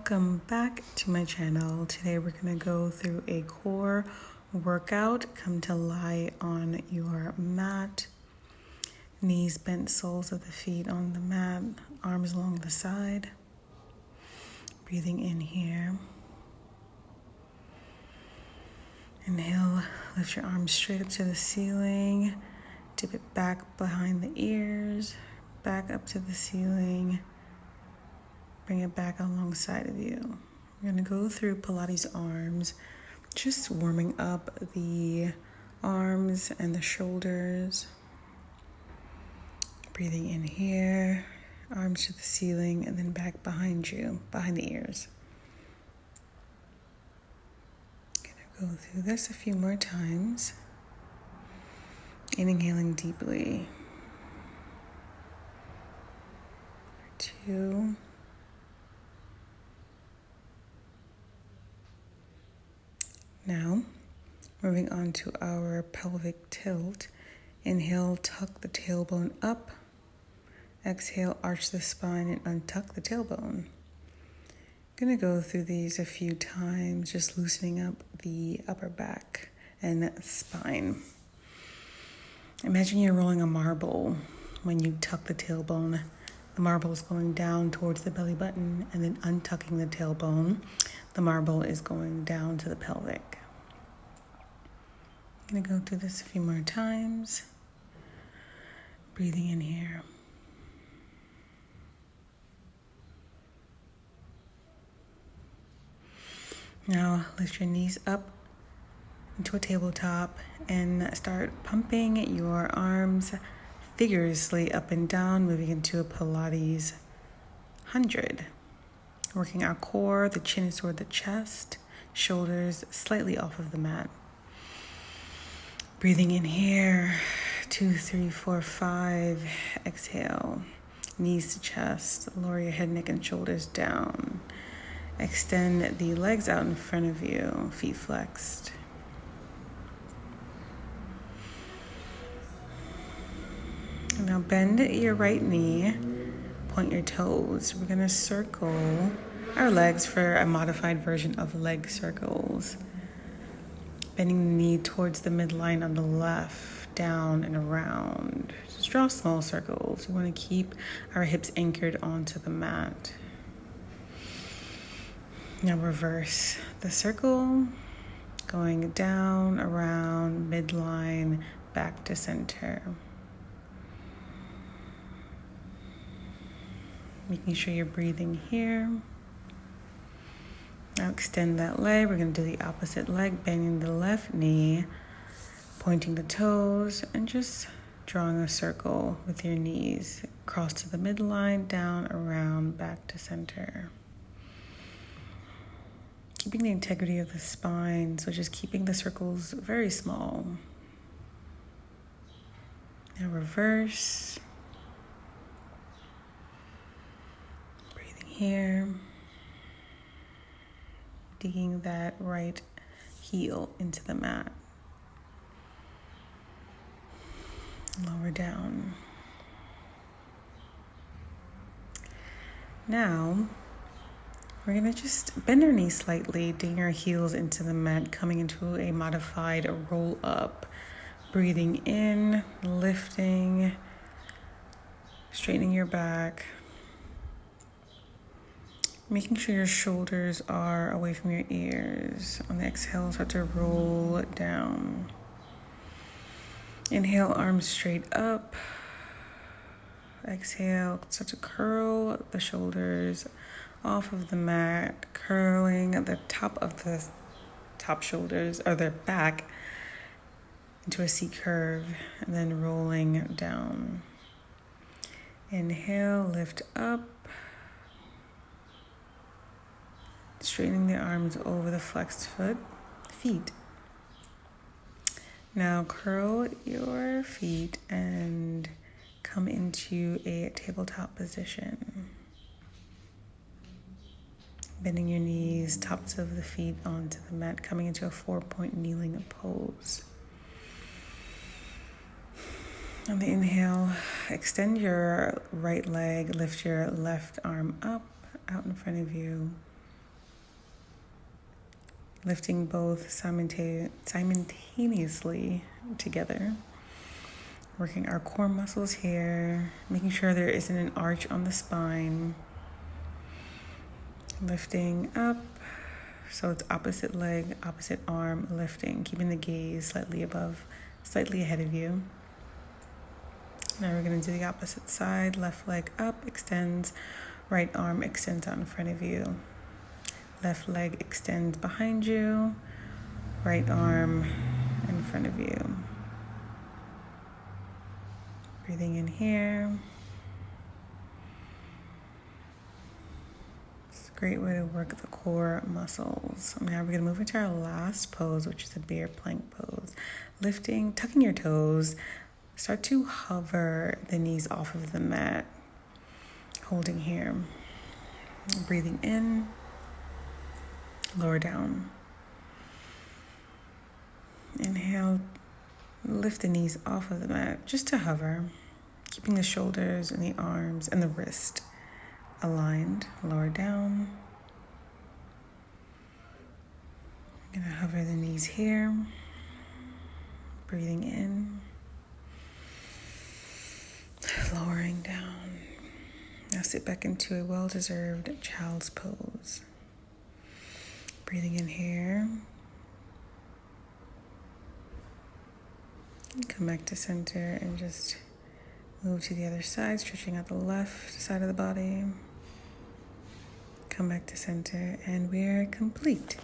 Welcome back to my channel. Today we're going to go through a core workout. Come to lie on your mat. Knees bent, soles of the feet on the mat, arms along the side. Breathing in here. Inhale, lift your arms straight up to the ceiling. Dip it back behind the ears, back up to the ceiling. Bring it back alongside of you. We're going to go through Pilates arms, just warming up the arms and the shoulders. Breathing in here, arms to the ceiling, and then back behind you, behind the ears. Gonna go through this a few more times. Inhaling deeply. 2. Now, moving on to our pelvic tilt. Inhale, tuck the tailbone up. Exhale, arch the spine and untuck the tailbone. I'm going to go through these a few times, just loosening up the upper back and spine. Imagine you're rolling a marble. When you tuck the tailbone, the marble is going down towards the belly button, and then untucking the tailbone, the marble is going down to the pelvic. I'm going to go through this a few more times. Breathing in here. Now lift your knees up into a tabletop and start pumping your arms vigorously up and down, moving into a Pilates 100. Working our core, the chin is toward the chest, shoulders slightly off of the mat. Breathing in here, 2, 3, 4, 5. Exhale, knees to chest, lower your head, neck, and shoulders down. Extend the legs out in front of you, feet flexed. Now bend your right knee, point your toes. We're going to circle our legs for a modified version of leg circles. Bending the knee towards the midline on the left, down and around. Just draw small circles. We want to keep our hips anchored onto the mat. Now reverse the circle, going down, around, midline, back to center. Making sure you're breathing here. Now extend that leg. We're going to do the opposite leg, bending the left knee, pointing the toes, and just drawing a circle with your knees. Cross to the midline, down, around, back to center. Keeping the integrity of the spine, so just keeping the circles very small. Now reverse. Breathing here. Digging that right heel into the mat. Lower down. Now, we're going to just bend our knees slightly, digging our heels into the mat, coming into a modified roll up. Breathing in, lifting, straightening your back. Making sure your shoulders are away from your ears. On the exhale, start to roll down. Inhale, arms straight up. Exhale, start to curl the shoulders off of the mat, curling the top of the top shoulders or the back into a C curve, and then rolling down. Inhale, lift up. Straightening the arms over the flexed feet. Now curl your feet and come into a tabletop position. Bending your knees, tops of the feet onto the mat, coming into a 4-point kneeling pose. On the inhale, extend your right leg, lift your left arm up, out in front of you. lifting both simultaneously together. Working our core muscles here, making sure there isn't an arch on the spine. Lifting up, so it's opposite leg, opposite arm, lifting, keeping the gaze slightly ahead of you. Now we're going to do the opposite side. Left leg up, extends. Right arm extends out in front of you. Left leg extends behind you. Right arm in front of you. Breathing in here. It's a great way to work the core muscles. Now we're going to move into our last pose, which is a bear plank pose. Lifting, tucking your toes. Start to hover the knees off of the mat. Holding here. Breathing in. Lower down. Inhale. Lift the knees off of the mat just to hover. Keeping the shoulders and the arms and the wrist aligned. Lower down. I'm going to hover the knees here. Breathing in. Lowering down. Now sit back into a well-deserved child's pose. Breathing in here. Come back to center and just move to the other side, stretching out the left side of the body. Come back to center and we're complete.